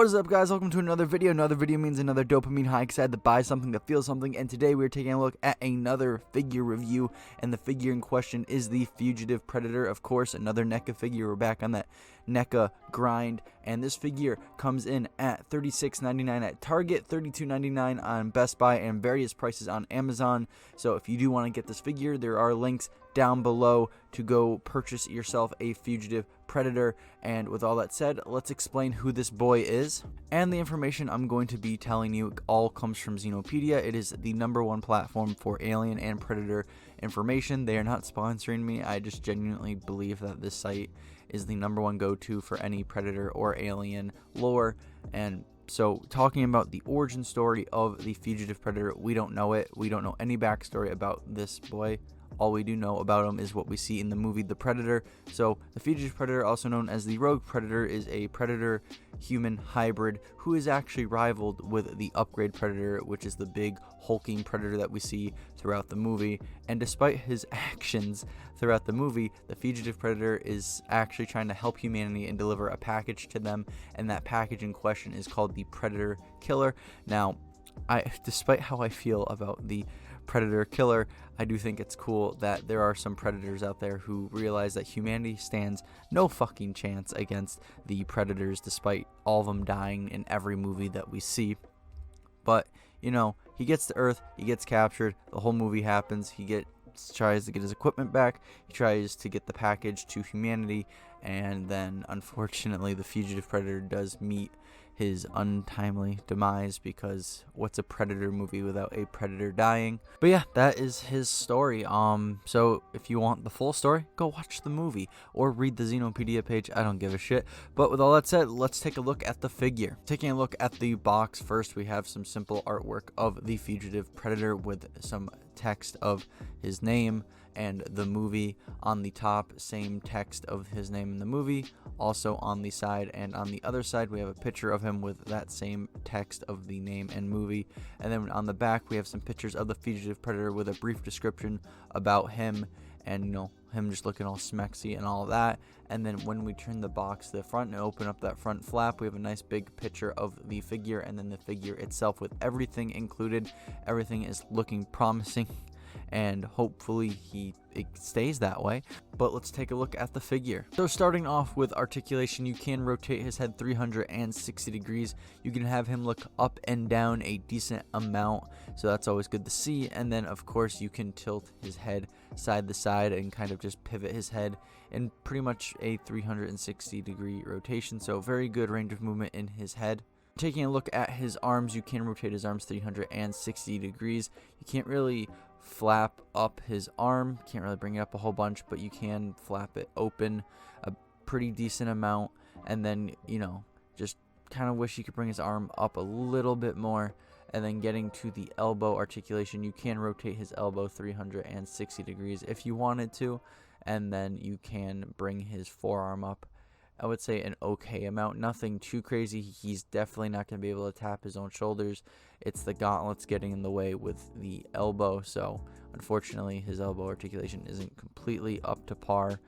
What is up, guys? Welcome to another video. Another video means another dopamine high, because I had to buy something to feel something, and today we're taking a look at another figure review, and the figure in question is the Fugitive Predator. Of course, another NECA figure. We're back on that NECA grind, and this figure comes in at $36.99 at Target, $32.99 on Best Buy, and various prices on Amazon. So if you do want to get this figure, there are links down below to go purchase yourself a Fugitive Predator. And with all that said, let's explain who this boy is. And the information I'm going to be telling you all comes from Xenopedia. It is the #1 platform for alien and predator information. They are not sponsoring me. I just genuinely believe that this site is the #1 go-to for any predator or alien lore. And so, talking about the origin story of the Fugitive Predator, we don't know it. We don't know any backstory about this boy. All we do know about him is what we see in the movie The Predator. So, the Fugitive Predator, also known as the Rogue Predator, is a predator-human hybrid who is actually rivaled with the Upgrade Predator, which is the big hulking predator that we see throughout the movie. And despite his actions throughout the movie, the Fugitive Predator is actually trying to help humanity and deliver a package to them, and that package in question is called the Predator Killer. Now, despite how I feel about the Predator Killer, I do think it's cool that there are some predators out there who realize that humanity stands no fucking chance against the predators, despite all of them dying in every movie that we see. But, you know, he gets to Earth, he gets captured, the whole movie happens, he tries to get his equipment back, he tries to get the package to humanity, and then unfortunately the Fugitive Predator does meet his untimely demise, because what's a predator movie without a predator dying? But yeah, that is his story. So if you want the full story, go watch the movie or read the Xenopedia page. I don't give a shit. But with all that said, let's take a look at the figure. Taking a look at the box first, we have some simple artwork of the Fugitive Predator with some text of his name and the movie on the top, same text of his name in the movie, also on the side. And on the other side, we have a picture of him with that same text of the name and movie. And then on the back, we have some pictures of the Fugitive Predator with a brief description about him, and you know, him just looking all smexy and all of that. And then when we turn the box to the front and open up that front flap, we have a nice big picture of the figure, and then the figure itself with everything included. Everything is looking promising, and hopefully it stays that way. But let's take a look at the figure. So starting off with articulation, you can rotate his head 360 degrees. You can have him look up and down a decent amount, so that's always good to see. And then of course you can tilt his head side to side and kind of just pivot his head in pretty much a 360 degree rotation, so very good range of movement in his head. Taking a look at his arms, you can rotate his arms 360 degrees. You can't really flap up his arm, can't really bring it up a whole bunch, but you can flap it open a pretty decent amount. And then, you know, just kind of wish you could bring his arm up a little bit more. And then getting to the elbow articulation, you can rotate his elbow 360 degrees if you wanted to, and then you can bring his forearm up, I would say, an okay amount, nothing too crazy. He's definitely not going to be able to tap his own shoulders. It's the gauntlets getting in the way with the elbow, so unfortunately his elbow articulation isn't completely up to par.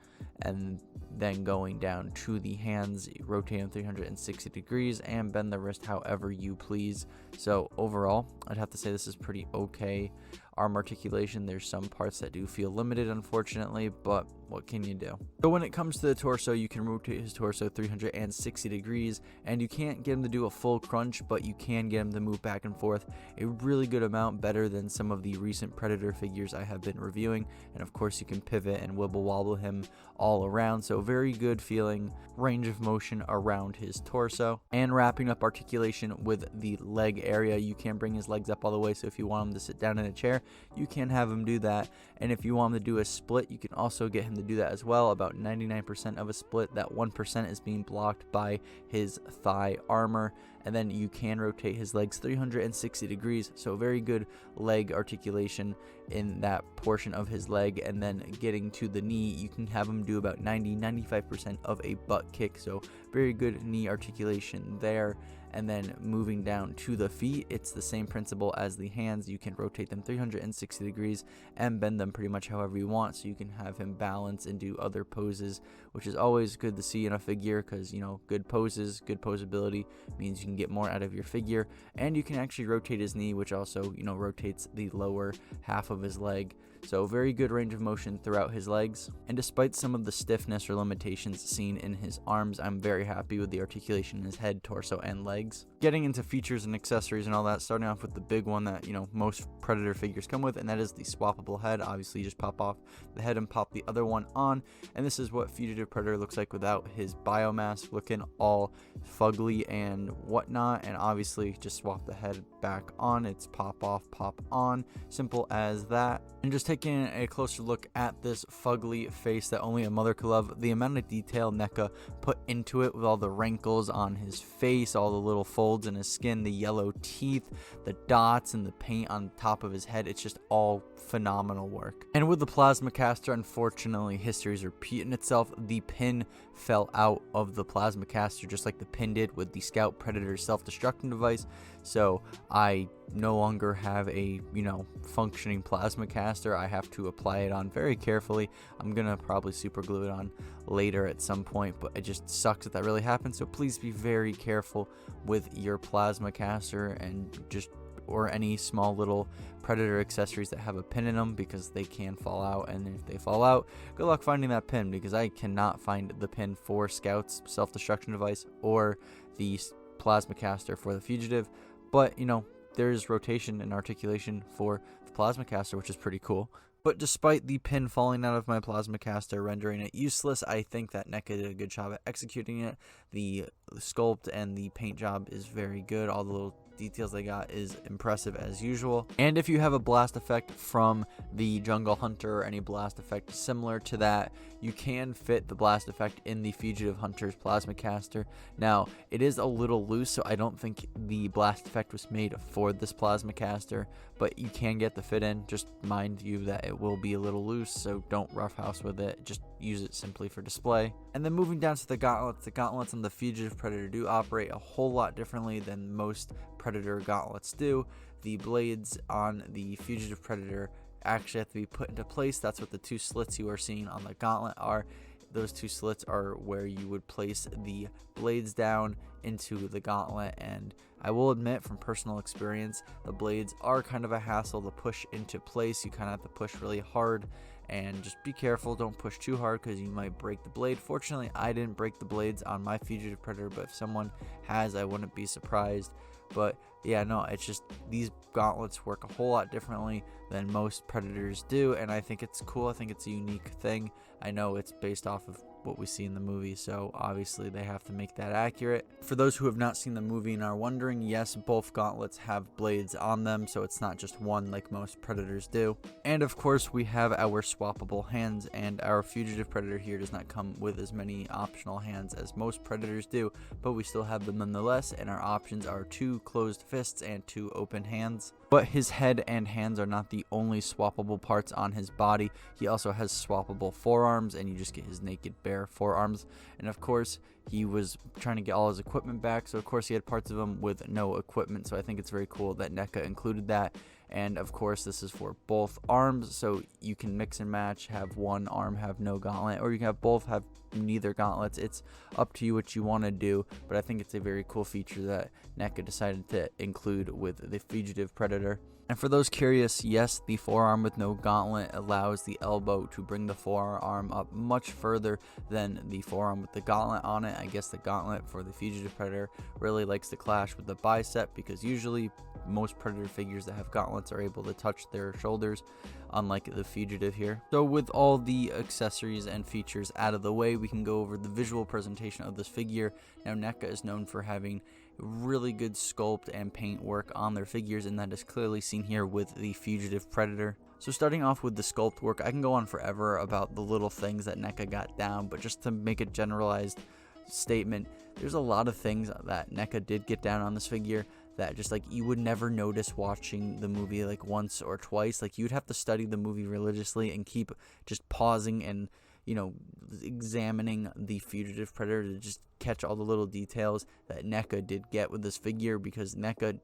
And then going down to the hands, rotate them 360 degrees and bend the wrist however you please. So overall, I'd have to say this is pretty okay. Arm articulation, there's some parts that do feel limited, unfortunately, but what can you do? So when it comes to the torso, you can rotate his torso 360 degrees, and you can't get him to do a full crunch, but you can get him to move back and forth a really good amount, better than some of the recent Predator figures I have been reviewing. And of course you can pivot and wibble wobble him all around, so very good feeling range of motion around his torso. And wrapping up articulation with the leg area, you can bring his legs up all the way, so if you want him to sit down in a chair, you can have him do that. And if you want him to do a split, you can also get him to do that as well. About 99% of a split, that 1% is being blocked by his thigh armor. And then you can rotate his legs 360 degrees, so very good leg articulation. in that portion of his leg, and then getting to the knee, you can have him do about 90-95% of a butt kick, so very good knee articulation there. And then moving down to the feet, it's the same principle as the hands. You can rotate them 360 degrees and bend them pretty much however you want, so you can have him balance and do other poses, which is always good to see in a figure, because, you know, good poses, good posability means you can get more out of your figure. And you can actually rotate his knee, which also, you know, rotates the lower half of his leg. So very good range of motion throughout his legs. And despite some of the stiffness or limitations seen in his arms, I'm very happy with the articulation in his head, torso, and legs. Getting into features and accessories and all that, starting off with the big one that, you know, most Predator figures come with, and that is the swappable head. Obviously, you just pop off the head and pop the other one on. And this is what Fugitive Predator looks like without his biomask, looking all fugly and whatnot. And obviously, just swap the head back on. It's pop off, pop on. Simple as that. And just taking a closer look at this fugly face that only a mother could love, the amount of detail NECA put into it with all the wrinkles on his face, all the little folds in his skin, the yellow teeth, the dots, and the paint on top of his head, it's just all phenomenal work. And with the plasma caster, unfortunately, history's repeating itself. The pin fell out of the plasma caster just like the pin did with the Scout Predator self-destructing device, so I no longer have a, you know, functioning plasma caster. I have to apply it on very carefully. I'm gonna probably super glue it on later at some point, but it just sucks that really happened. So please be very careful with your plasma caster and just or any small little Predator accessories that have a pin in them, because they can fall out, and if they fall out, good luck finding that pin, because I cannot find the pin for Scout's self-destruction device or the plasma caster for the Fugitive. But, you know, there's rotation and articulation for the plasma caster, which is pretty cool. But despite the pin falling out of my plasma caster, rendering it useless, I think that NECA did a good job at executing it. The sculpt and the paint job is very good. All the little details they got is impressive as usual. And if you have a blast effect from the Jungle Hunter or any blast effect similar to that, you can fit the blast effect in the Fugitive Hunter's plasma caster. Now, it is a little loose, so I don't think the blast effect was made for this plasma caster, but you can get the fit in. Just mind you that it will be a little loose, so don't roughhouse with it. Just use it simply for display. And then moving down to the gauntlets on the Fugitive Predator do operate a whole lot differently than most Predator gauntlets do. The blades on the Fugitive Predator actually have to be put into place. That's what the two slits you are seeing on the gauntlet are. Those two slits are where you would place the blades down into the gauntlet, and I will admit from personal experience, the blades are kind of a hassle to push into place. You kind of have to push really hard, and just be careful, don't push too hard because you might break the blade. Fortunately, I didn't break the blades on my Fugitive Predator, but if someone has, I wouldn't be surprised. But yeah, no, it's just these gauntlets work a whole lot differently than most Predators do, and I think it's cool. I think it's a unique thing. I know it's based off of what we see in the movie, so obviously they have to make that accurate. For those who have not seen the movie and are wondering, yes, both gauntlets have blades on them, so it's not just one like most Predators do. And of course, we have our swappable hands, and our Fugitive Predator here does not come with as many optional hands as most Predators do, but we still have them nonetheless, and our options are 2 closed fists and 2 open hands. But his head and hands are not the only swappable parts on his body. He also has swappable forearms, and you just get his naked bare forearms. And of course, he was trying to get all his equipment back, so of course he had parts of him with no equipment, so I think it's very cool that NECA included that. And of course, this is for both arms, so you can mix and match, have one arm have no gauntlet, or you can have both have neither gauntlets. It's up to you what you want to do, but I think it's a very cool feature that NECA decided to include with the Fugitive Predator. And for those curious, yes, the forearm with no gauntlet allows the elbow to bring the forearm up much further than the forearm with the gauntlet on it. I guess the gauntlet for the Fugitive Predator really likes to clash with the bicep, because usually most Predator figures that have gauntlets are able to touch their shoulders, unlike the Fugitive here. So with all the accessories and features out of the way, we can go over the visual presentation of this figure. Now, NECA is known for having really good sculpt and paint work on their figures, and that is clearly seen here with the Fugitive Predator. So starting off with the sculpt work, I can go on forever about the little things that NECA got down, but just to make a generalized statement, there's a lot of things that NECA did get down on this figure that just like you would never notice watching the movie like once or twice. Like you'd have to study the movie religiously and keep just pausing and, you know, examining the Fugitive Predator to just catch all the little details that NECA did get with this figure, because NECA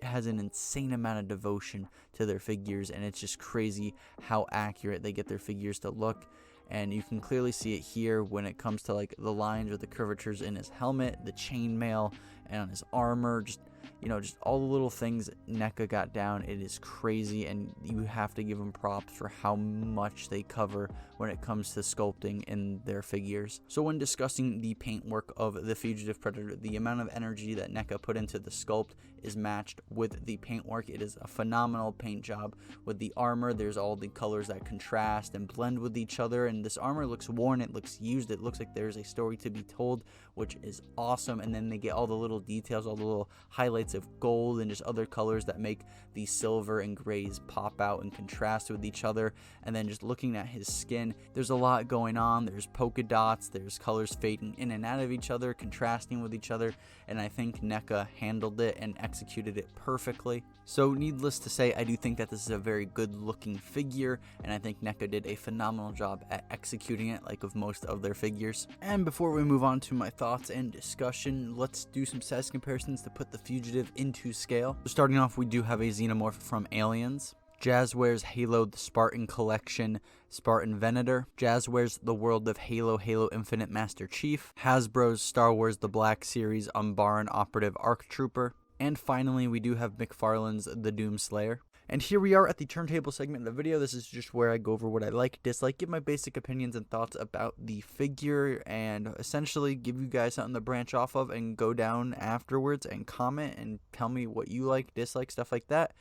has an insane amount of devotion to their figures, and it's just crazy how accurate they get their figures to look. And you can clearly see it here when it comes to like the lines or the curvatures in his helmet, the chainmail, and on his armor. Just, you know, just all the little things NECA got down. It is crazy, and you have to give them props for how much they cover when it comes to sculpting in their figures. So when discussing the paintwork of the Fugitive Predator, the amount of energy that NECA put into the sculpt is matched with the paintwork. It is a phenomenal paint job. With the armor, there's all the colors that contrast and blend with each other, and this armor looks worn, it looks used, it looks like there's a story to be told, which is awesome. And then they get all the little details, all the little highlights of gold and just other colors that make the silver and grays pop out and contrast with each other. And then just looking at his skin, there's a lot going on. There's polka dots, there's colors fading in and out of each other, contrasting with each other, and I think NECA handled it and executed it perfectly. So needless to say, I do think that this is a very good looking figure, and I think NECA did a phenomenal job at executing it, like with most of their figures. And before we move on to my thoughts and discussion, let's do some size comparisons to put the Fugitive into scale. So starting off, we do have a Xenomorph from Aliens. Jazzwares Halo The Spartan Collection Spartan Venator. Jazzwares The World of Halo Halo Infinite Master Chief. Hasbro's Star Wars The Black Series Umbaran Operative Arc Trooper. And finally, we do have McFarlane's The Doomslayer. And here we are at the turntable segment of the video. This is just where I go over what I like, dislike, give my basic opinions and thoughts about the figure, and essentially give you guys something to branch off of and go down afterwards and comment and tell me what you like, dislike, stuff like that.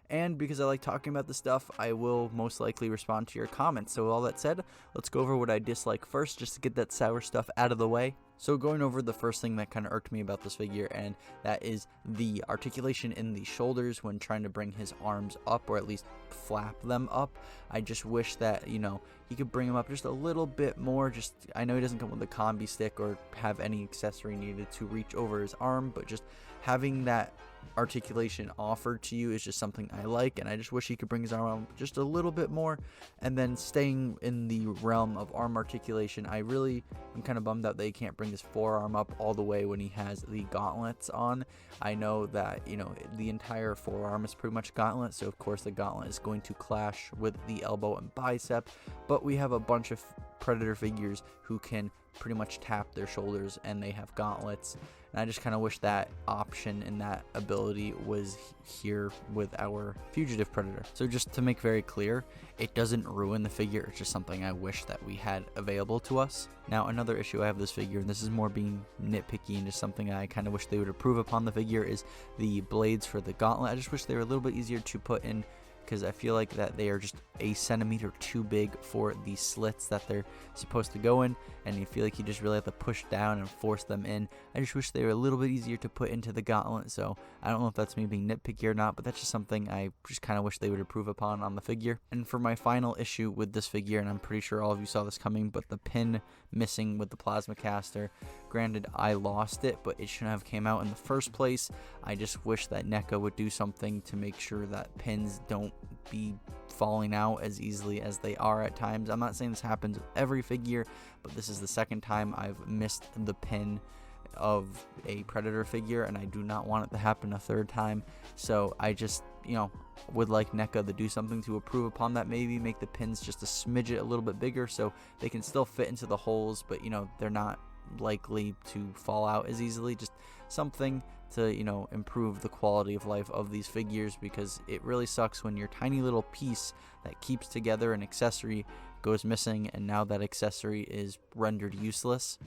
And because I like talking about this stuff, I will most likely respond to your comments. So with all that said, let's go over what I dislike first, just to get that sour stuff out of the way. So going over the first thing that kind of irked me about this figure, and that is the articulation in the shoulders when trying to bring his arms up, or at least flap them up. I just wish that, you know, he could bring them up just a little bit more. Just, I know he doesn't come with a combi stick or have any accessory needed to reach over his arm, but just having that articulation offered to you is just something I like, and I just wish he could bring his arm up just a little bit more. And then staying in the realm of arm articulation, I really am kind of bummed out that he can't bring his forearm up all the way when he has the gauntlets on. I know that, you know, the entire forearm is pretty much gauntlet, so of course the gauntlet is going to clash with the elbow and bicep, but we have a bunch of Predator figures who can pretty much tap their shoulders and they have gauntlets, and I just kind of wish that option and that ability was here with our Fugitive Predator. So just to make very clear, it doesn't ruin the figure, it's just something I wish that we had available to us. Now another issue I have with this figure, and this is more being nitpicky and just something I kind of wish they would improve upon the figure, is the blades for the gauntlet. I just wish they were a little bit easier to put in, because I feel like that they are just a centimeter too big for the slits that they're supposed to go in, and you feel like you just really have to push down and force them in. I just wish they were a little bit easier to put into the gauntlet, so I don't know if that's me being nitpicky or not, but that's just something I just kind of wish they would improve upon on the figure. And for my final issue with this figure, and I'm pretty sure all of you saw this coming, but the pin missing with the plasma caster. Granted, I lost it, but it shouldn't have came out in the first place. I just wish that NECA would do something to make sure that pins don't be falling out as easily as they are at times. I'm not saying this happens with every figure, but this is the second time I've missed the pin of a Predator figure, and I do not want it to happen a third time. So I just, you know, would like NECA to do something to improve upon that, maybe make the pins just a smidget a little bit bigger so they can still fit into the holes, but, you know, they're not likely to fall out as easily. Just something to, you know, improve the quality of life of these figures, because it really sucks when your tiny little piece that keeps together an accessory goes missing, and now that accessory is rendered useless.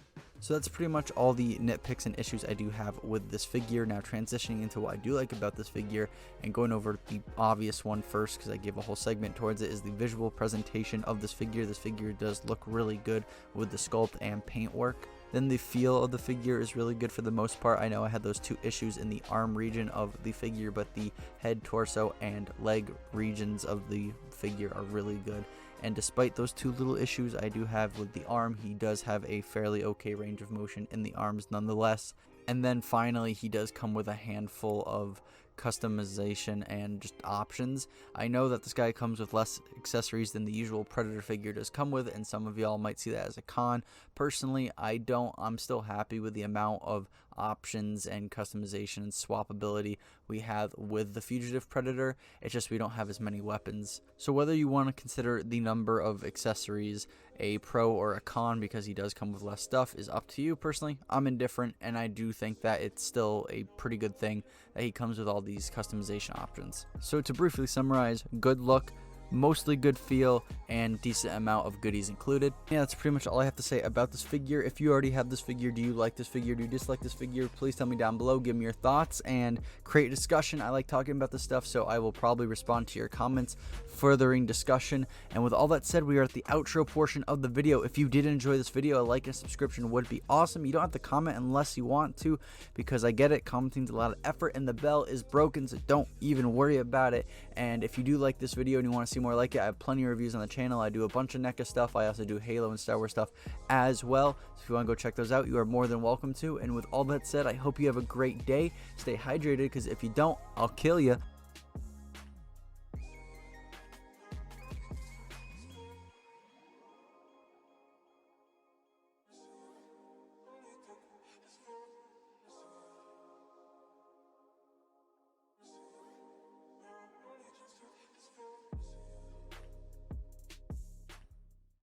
So that's pretty much all the nitpicks and issues I do have with this figure. Now transitioning into what I do like about this figure, and going over the obvious one first, because I gave a whole segment towards it, is the visual presentation of this figure. This figure does look really good with the sculpt and paintwork. Then the feel of the figure is really good for the most part. I know I had those two issues in the arm region of the figure, but the head, torso, and leg regions of the figure are really good. And despite those two little issues I do have with the arm, he does have a fairly okay range of motion in the arms nonetheless. And then finally, he does come with a handful of customization and just options. I know that this guy comes with less accessories than the usual Predator figure does come with, and some of y'all might see that as a con. Personally, I don't. I'm still happy with the amount of options and customization and swappability we have with the Fugitive Predator. It's just we don't have as many weapons. So whether you want to consider the number of accessories a pro or a con because he does come with less stuff is up to you. Personally, I'm indifferent, and I do think that it's still a pretty good thing that he comes with all these customization options. So to briefly summarize, good look, mostly good feel, and decent amount of goodies included. Yeah, that's pretty much all I have to say about this figure. If you already have this figure, do you like this figure, do you dislike this figure, please tell me down below, give me your thoughts, and create a discussion. I like talking about this stuff, so I will probably respond to your comments, furthering discussion. And with all that said, we are at the outro portion of the video. If you did enjoy this video, a like and subscription would be awesome. You don't have to comment unless you want to, because I get it, commenting's a lot of effort, and the bell is broken, so don't even worry about it. And if you do like this video and you want to see more like it, I have plenty of reviews on the channel. I do a bunch of NECA stuff. I also do Halo and Star Wars stuff as well. So if you want to go check those out, you are more than welcome to. And with all that said, I hope you have a great day. Stay hydrated, because if you don't, I'll kill you.